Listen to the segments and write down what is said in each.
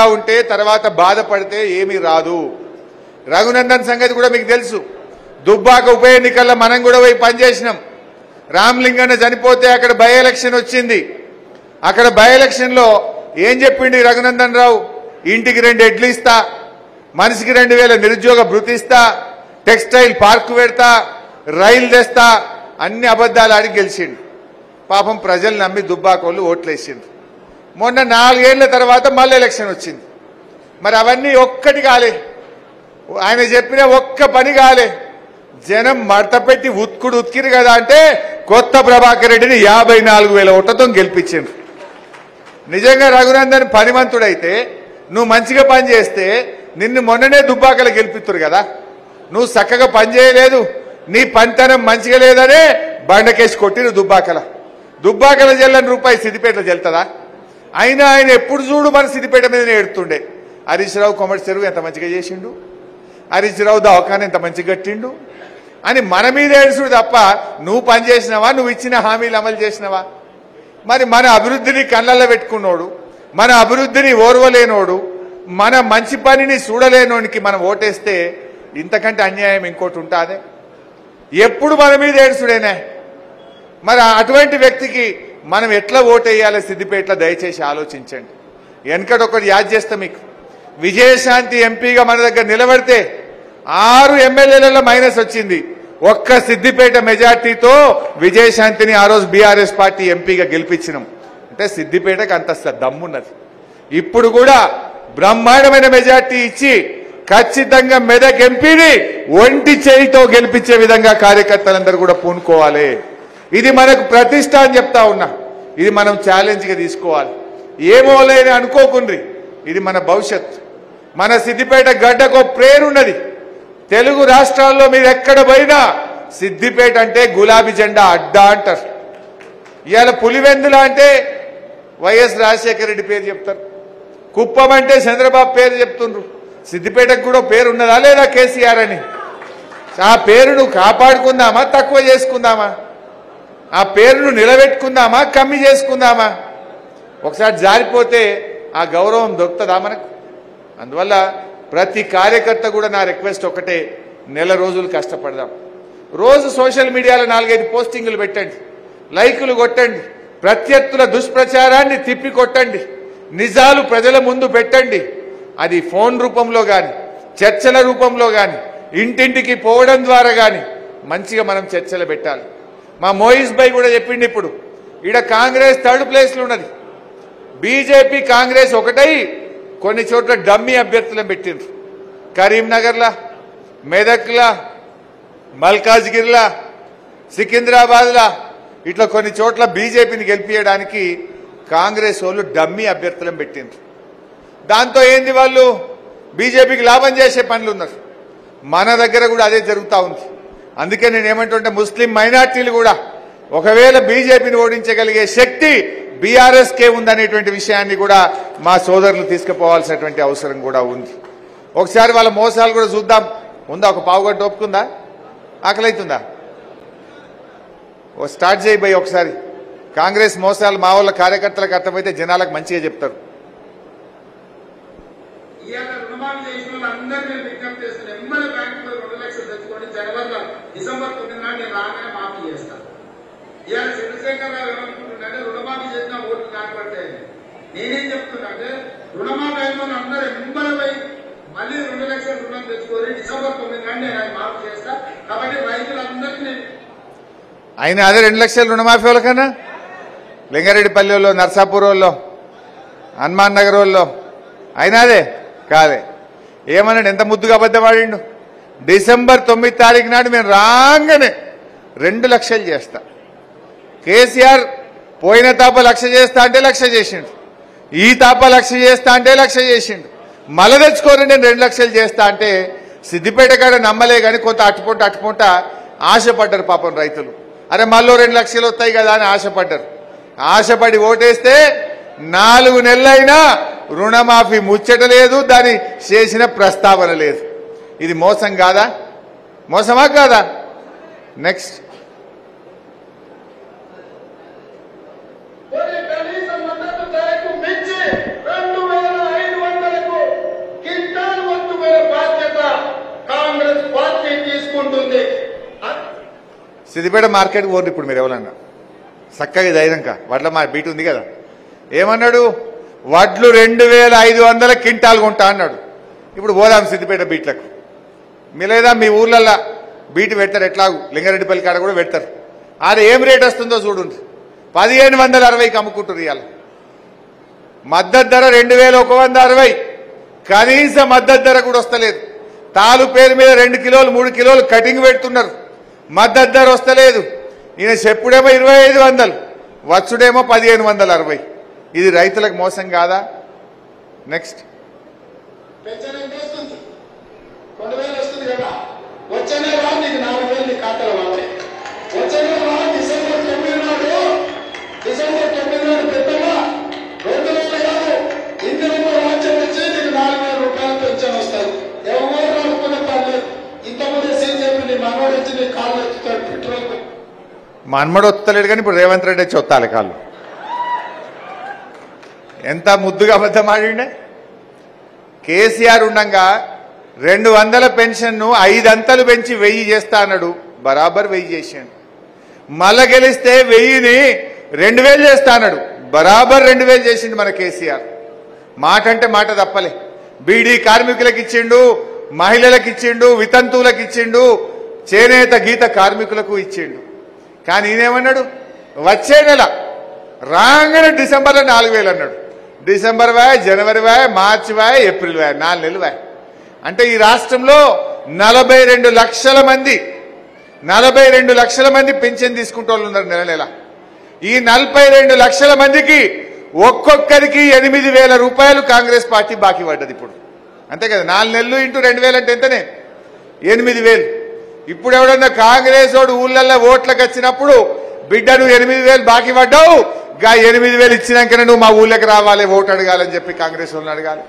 ఉంటే తర్వాత బాధపడితే ఏమీ రాదు. రఘునందన్ సంగతి కూడా మీకు తెలుసు. దుబ్బాక ఉప ఎన్నికల్లో మనం కూడా పోయి పనిచేసినాం. రామలింగన్న చనిపోతే అక్కడ బై ఎలక్షన్ వచ్చింది. అక్కడ బై ఎలక్షన్లో ఏం చెప్పిండి రఘునందన్ రావు? ఇంటికి 2 ఎడ్లు ఇస్తా, మనిషికి 2000 నిరుద్యోగ భృతి ఇస్తా, టెక్స్టైల్ పార్క్ పెడతా, రైలు తెస్తా, అన్ని అబద్ధాలు ఆడి గెలిచిండు. పాపం ప్రజలు నమ్మి దుబ్బాకోళ్ళు ఓట్లేసిండ్రు. మొన్న 4 ఏళ్ల తర్వాత మళ్ళీ ఎలక్షన్ వచ్చింది. మరి అవన్నీ ఒక్కటి కాలే, ఆయన చెప్పిన ఒక్క పని కాలే. జనం మడతపెట్టి ఉత్కిరు కదా అంటే కొత్త ప్రభాకర్ రెడ్డిని 54,000 ఓట్లతో గెలిపించిండ్రు. నిజంగా రఘునందన్ పనిమంతుడైతే, నువ్వు మంచిగా పని చేస్తే నిన్ను మొన్ననే దుబ్బాకలు గెలిపిస్తారు కదా. నువ్వు చక్కగా పని చేయలేదు, నీ పనితనం మంచిగా లేదనే బండకేసి కొట్టిరు దుబ్బాకల జల్లని రూపాయి సిద్దిపేటలో జల్లుతుందా? అయినా ఆయన ఎప్పుడు చూడు మన సిద్దిపేట మీదనే ఏడుతుండే. హరీష్ రావు కొమటి చెరువు ఎంత మంచిగా చేసిండు, హరీష్ రావు దవాఖాన ఎంత మంచిగా కట్టిండు అని మన మీద ఏడుచుడు తప్ప నువ్వు పని చేసినావా, నువ్వు ఇచ్చిన హామీలు అమలు చేసినావా? మరి మన అభివృద్ధిని కళ్ళల్లో పెట్టుకున్నోడు, మన అభివృద్ధిని ఓర్వలేనోడు, మన మంచి పనిని చూడలేనోనికి మనం ఓటేస్తే ఇంతకంటే అన్యాయం ఇంకోటి ఉంటుందే? ఎప్పుడు మన మీద ఏడుచుడేనే. మరి అటువంటి వ్యక్తికి మనం ఎట్లా ఓటేయాలో సిద్దిపేటలో దయచేసి ఆలోచించండి. వెనకటొకటి యాద్ చేస్తా మీకు. విజయశాంతి ఎంపీగా మన దగ్గర నిలబడితే 6 ఎమ్మెల్యేలలో మైనస్ వచ్చింది. ఒక్క సిద్దిపేట మెజార్టీతో విజయశాంతిని ఆ రోజు బీఆర్ఎస్ పార్టీ ఎంపీగా గెలిపించినాం. అంటే సిద్దిపేటకు అంత దమ్మున్నది. ఇప్పుడు కూడా బ్రహ్మాండమైన మెజార్టీ ఇచ్చి ఖచ్చితంగా మెదక్ ఎంపీని ఒంటి చేయితో గెలిపించే విధంగా కార్యకర్తలందరూ కూడా పూనుకోవాలి. ఇది మనకు ప్రతిష్ట అని చెప్తా ఉన్నా. ఇది మనం ఛాలెంజ్గా తీసుకోవాలి. ఏమో లేని అనుకోకుండ్రి, ఇది మన భవిష్యత్. మన సిద్దిపేట గడ్డకు పేరున్నది. తెలుగు రాష్ట్రాల్లో మీరు ఎక్కడ పోయినా సిద్దిపేట అంటే గులాబీ జెండా అడ్డా అంటారు. ఇవాళ పులివెందుల అంటే వైఎస్ రాజశేఖర రెడ్డి పేరు చెప్తారు, కుప్పం అంటే చంద్రబాబు పేరు చెప్తుండ్రు. సిద్దిపేటకు కూడా పేరు ఉన్నదా లేదా కేసీఆర్ అని? ఆ పేరును కాపాడుకుందామా, తక్కువ చేసుకుందామా? ఆ పేరును నిలబెట్టుకుందామా, కమ్మి చేసుకుందామా? ఒకసారి జారిపోతే ఆ గౌరవం దొరుకుతుందా మనకు? అందువల్ల ప్రతి కార్యకర్త కూడా నా రిక్వెస్ట్ ఒకటే, నెల రోజులు కష్టపడదాం. రోజు సోషల్ మీడియాలో 4-5 పోస్టింగులు పెట్టండి, లైకులు కొట్టండి, ప్రత్యర్థుల దుష్ప్రచారాన్ని తిప్పి కొట్టండి, నిజాలు ప్రజల ముందు పెట్టండి. అది ఫోన్ రూపంలో కానీ, చర్చల రూపంలో కానీ, ఇంటింటికి పోవడం ద్వారా కానీ మంచిగా మనం చర్చలు పెట్టాలి. మా మోయిస్ భాయ్ కూడా చెప్పిండి. ఇప్పుడు ఈడ కాంగ్రెస్ 3rd ప్లేస్లో ఉన్నది. బీజేపీ కాంగ్రెస్ ఒకటై కొన్ని చోట్ల డమ్మీ అభ్యర్థులను పెట్టిండ్రు. కరీంనగర్లా, మెదక్లా, మల్కాజ్గిరిలా, సికింద్రాబాద్లా ఇట్లా కొన్ని చోట్ల బీజేపీని గెలిపించడానికి కాంగ్రెస్ వాళ్ళు డమ్మీ అభ్యర్థులను పెట్టిండ్రు. దాంతో ఏంది, వాళ్ళు బీజేపీకి లాభం చేసే పనులు ఉన్నారు. మన దగ్గర కూడా అదే జరుగుతూ ఉంది. అందుకే నేను ఏమంటుంటే, ముస్లిం మైనార్టీలు కూడా ఒకవేళ బీజేపీని ఓడించగలిగే శక్తి బీఆర్ఎస్కే ఉందనేటువంటి విషయాన్ని కూడా మా సోదరులు తీసుకుపోవాల్సినటువంటి అవసరం కూడా ఉంది. ఒకసారి వాళ్ళ మోసాలు కూడా చూద్దాం. ఉందా? ఒక పావుగంట ఒప్పుకుందా? ఆకలి అవుతుందా? ఓ స్టార్ట్ చేయి భయ్ ఒకసారి. కాంగ్రెస్ మోసాలు మా వాళ్ళ కార్యకర్తలకు అర్థమైతే జనాలకు మంచిగా చెప్తారు. డిసెంబర్ 9 నాడు నేను రాగానే మాఫీ చేస్తాను. ఇవాళ చంద్రశేఖరరావు ఏమనుకుంటున్నాడే, రుణమాఫీ చేసిన ఓట్లు కాకపోతే నేనేం చెప్తున్నా, రుణమాఫీ అయిన అందరూ ఎంబలపై మళ్ళీ 2 లక్షల రుణం తెచ్చుకొని డిసెంబర్ 9 నాడు నేను ఆయన మాఫీ చేస్తా. కాబట్టి రైతులందరికీ ఆయన అదే 2 లక్షల రుణమాఫీ వాళ్ళకన్నా లింగారెడ్డిపల్లి వాళ్ళు, నర్సాపూర్ వాళ్ళు, హనుమాన్ నగర్ వాళ్ళు అయినా అదే కాదే. ఏమన్నాడు? ఎంత ముద్దుగా అబద్ధమాడిండు. డిసెంబర్ 9 తారీఖు నాడు మేము రాగానే 2 లక్షలు చేస్తా. కేసీఆర్ పోయిన తాప 1 లక్ష చేస్తా అంటే 1 లక్ష చేసిండు, ఈ తాప 1 లక్ష చేస్తా అంటే 1 లక్ష చేసిండు. మళ్ళీ తెచ్చుకోరు నేను 2 లక్షలు చేస్తా అంటే సిద్దిపేట కాడ నమ్మలే కానీ కొంత అట్టుపొంట ఆశపడ్డారు పాపం రైతులు. అరే మళ్ళీ 2 లక్షలు వస్తాయి కదా అని ఆశపడ్డారు. ఆశపడి ఓటేస్తే 4 నెలలైనా రుణమాఫీ ముచ్చట లేదు, దాని చేసిన ప్రస్తావన లేదు. ఇది మోసం కాదా? మోసమా కాదా? నెక్స్ట్ కనీస మద్దతు ధరకు మించి 2500 సిద్దిపేట మార్కెట్కి పోరు ఇప్పుడు మీరు ఎవరన్నా చక్కగా ఇది అయినాక వడ్ల మా బీట్ ఉంది కదా ఏమన్నాడు వడ్లు 2500 క్వింటాల్ కొంటా అన్నాడు ఇప్పుడు పోదాం సిద్దిపేట బీట్లకు మీ లేదా మీ ఊర్లల్లో బీట్ పెడతారు ఎట్లాగూ లింగారెడ్డిపల్లి కాడ కూడా పెడతారు ఆడ ఏం రేట్ వస్తుందో చూడండి 1560కి అమ్ముకుంటారు ఇవాళ మద్దతు ధర 2160 కనీస మద్దతు ధర కూడా వస్తలేదు తాలు పేరు మీద 2 కిలోలు 3 కిలోలు కటింగ్ పెడుతున్నారు మద్దతు ధర వస్తలేదు ఈయన చెప్పుడేమో 2500 వచ్చుడేమో 1560 ఇది రైతులకు మోసం కాదా నెక్స్ట్ పెన్షన్ ఎంత వస్తుంది 2000 వస్తుంది కదా వచ్చే నెల నీకు 4000 నీ ఖాతాలో పడతాయి వచ్చే నెల డిసెంబర్ 9 నాడు పెద్దగా 2000 కాదు ఇందులో రాజ్యం వచ్చి నీకు 4000 రూపాయలు పెన్షన్ వస్తుంది ఎవరు అనుకునే పర్లేదు ఇంతమంది సీన్ చెప్పి నీ మనవాడు వచ్చి నీ కాళ్ళు ఎత్తుతాడు పెట్రోల్ మన్మడు వస్తలేడు కానీ ఇప్పుడు రేవంత్ రెడ్డి వచ్చి వస్తాలి కాళ్ళు ఎంత ముద్దుగా అబద్ధం ఆడిండే కేసీఆర్ ఉండగా 200 పెన్షన్ను 5 అంతలు పెంచి 1000 చేస్తా అన్నాడు బరాబర్ 1000 చేశాడు మళ్ళా గెలిస్తే 1000ని 2000 చేస్తా అన్నాడు బరాబర్ 2000 చేసిండు మన కేసీఆర్ మాట అంటే మాట తప్పలే బీడీ కార్మికులకు ఇచ్చిండు మహిళలకు ఇచ్చిండు వితంతువులకు ఇచ్చిండు చేనేత గీత కార్మికులకు ఇచ్చిండు కానీ ఈయనేమన్నాడు వచ్చే నెల రాగానే డిసెంబర్లో 4000 అన్నాడు డిసెంబర్ వాయ్ జనవరి వాయ్ మార్చి వాయ్ ఏప్రిల్ వాయ్ 4 నెలలు వాయ్ అంటే ఈ రాష్ట్రంలో 42 లక్షల మంది పెన్షన్ తీసుకుంటూ ఉన్నారు నెల నెల ఈ 42 లక్షల మందికి ఒక్కొక్కరికి 8000 రూపాయలు కాంగ్రెస్ పార్టీ బాకీ పడ్డది ఇప్పుడు అంతే కదా 4 నెలలు ఇంటూ 2000 అంటే ఎంతనే 8000 ఇప్పుడు ఎవడన్నా కాంగ్రెస్ వాడు ఊళ్ళల్లో ఓట్లకు వచ్చినప్పుడు బిడ్డ నువ్వు 8000 బాకీ పడ్డావు గా 8000 ఇచ్చినాకనే నువ్వు మా ఊళ్ళకి రావాలి ఓటు అడగాలని చెప్పి కాంగ్రెస్ వాళ్ళని అడగాలి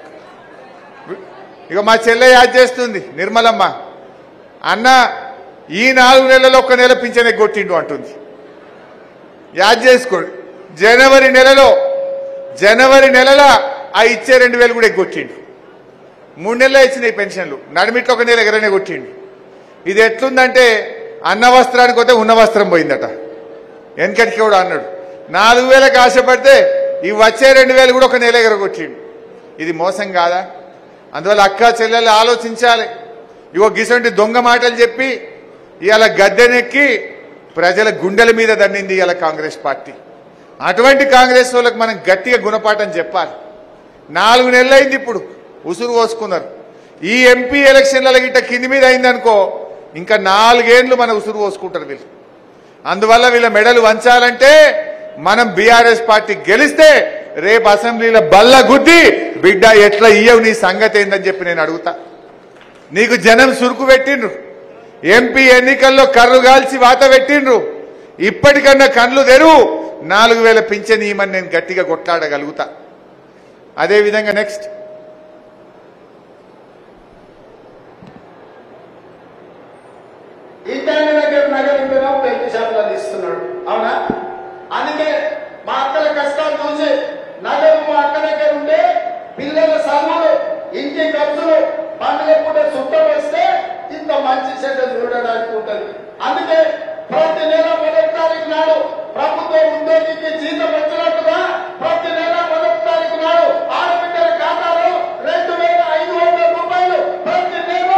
ఇక మా చెల్లె యాద్ చేస్తుంది నిర్మలమ్మ అన్న ఈ 4 నెలల్లో 1 నెల పింఛన్ ఎగ్గొట్టిండు అంటుంది యాద్ చేసుకోండి జనవరి నెలలో ఆ ఇచ్చే 2000 కూడా ఎగ్గొట్టిండు 3 నెలలు ఇచ్చినాయి పెన్షన్లు నడిమిట్లో 1 నెల ఎగరనే కొట్టిండు ఇది ఎట్లుందంటే అన్న వస్త్రానికి పోతే ఉన్న వస్త్రం పోయిందట వెనకటికి కూడా అన్నాడు 4000కి ఆశపడితే ఈ వచ్చే 2000 కూడా 1 నెల ఎగరగొట్టిండు ఇది మోసం కాదా అందువల్ల అక్క చెల్లెళ్ళు ఆలోచించాలి ఇగో గిసంటి దొంగ మాటలు చెప్పి ఇవాళ గద్దెనెక్కి ప్రజల గుండెల మీద దండింది ఇవాళ కాంగ్రెస్ పార్టీ అటువంటి కాంగ్రెస్ వాళ్ళకి మనం గట్టిగా గుణపాఠం చెప్పాలి 4 నెలలు అయింది ఇప్పుడు ఉసురు పోసుకున్నారు ఈ ఎంపీ ఎలక్షన్ల గిట్ట కింది మీద అయిందనుకో ఇంకా 4 ఏళ్లు మన ఉసురు పోసుకుంటారు వీళ్ళు అందువల్ల వీళ్ళ మెడలు వంచాలంటే మనం బీఆర్ఎస్ పార్టీ గెలిస్తే రేపు అసెంబ్లీలో బల్ల గుద్ది బిడ్డ ఎట్లా ఇయ్యవు నీ సంగతి ఏందని చెప్పి నేను అడుగుతా నీకు జనం సురుకు పెట్టిండ్రు ఎంపీ ఎన్నికల్లో కర్రు గాల్చి వాత పెట్టిండ్రు ఇప్పటికన్నా కళ్ళు తెరువు 4000 పింఛన్ ఇవ్వమని నేను గట్టిగా కొట్లాడగలుగుతా అదేవిధంగా నెక్స్ట్ ఇంటి దగ్గర నగరంలో పెళ్లి షాపులు ఇస్తున్నాడు అవునా అందుకే మా అక్కల కష్టాలు చూసి నగరం మా అక్క దగ్గర ఉంటే పిల్లల చదువులు ఇంటి ఖర్చులు పండుగ పూట చుట్టం వస్తే ఇంత మంచి చెడ్డ చూడడానికి ఉంటుంది అందుకే ప్రతి నెల 1వ తారీఖు నాడు ప్రభుత్వ ఉద్యోగికి జీతం వచ్చినట్టుగా ప్రతి నెల 1వ తారీఖు నాడు ఆడబిడ్డల ఖాతాలో 2500 రూపాయలు ప్రతి నెల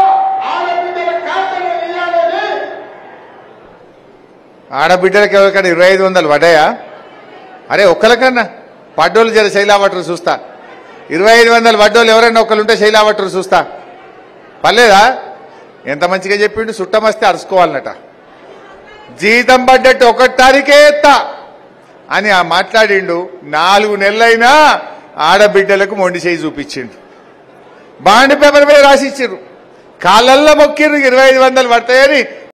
ఆడబిడ్డల ఖాతాలో ఇవ్వాలని ఆడబిడ్డలకి ఎవరికన్నా 2500 పడ్డాయా అరే ఒక్కరికన్నా పడ్డోళ్ళు జర శైలావటరు చూస్తా 2500 పడ్డోళ్ళు ఎవరైనా ఒకళ్ళు ఉంటే శైలావటరు చూస్తా పర్లేదా ఎంత మంచిగా చెప్పిండు చుట్టం వస్తే అరుచుకోవాలన్నట జీతం పడ్డట్టు 1వ తారీఖే ఎత్తా అని ఆ మాట్లాడిండు 4 నెలలైనా ఆడబిడ్డలకు మొండి చేయి చూపించిండు బాండ్ పేపర్ మీద రాసిచ్చిర్రు కాళ్ళల్లో మొక్కిర్రు 2500 పడతాయని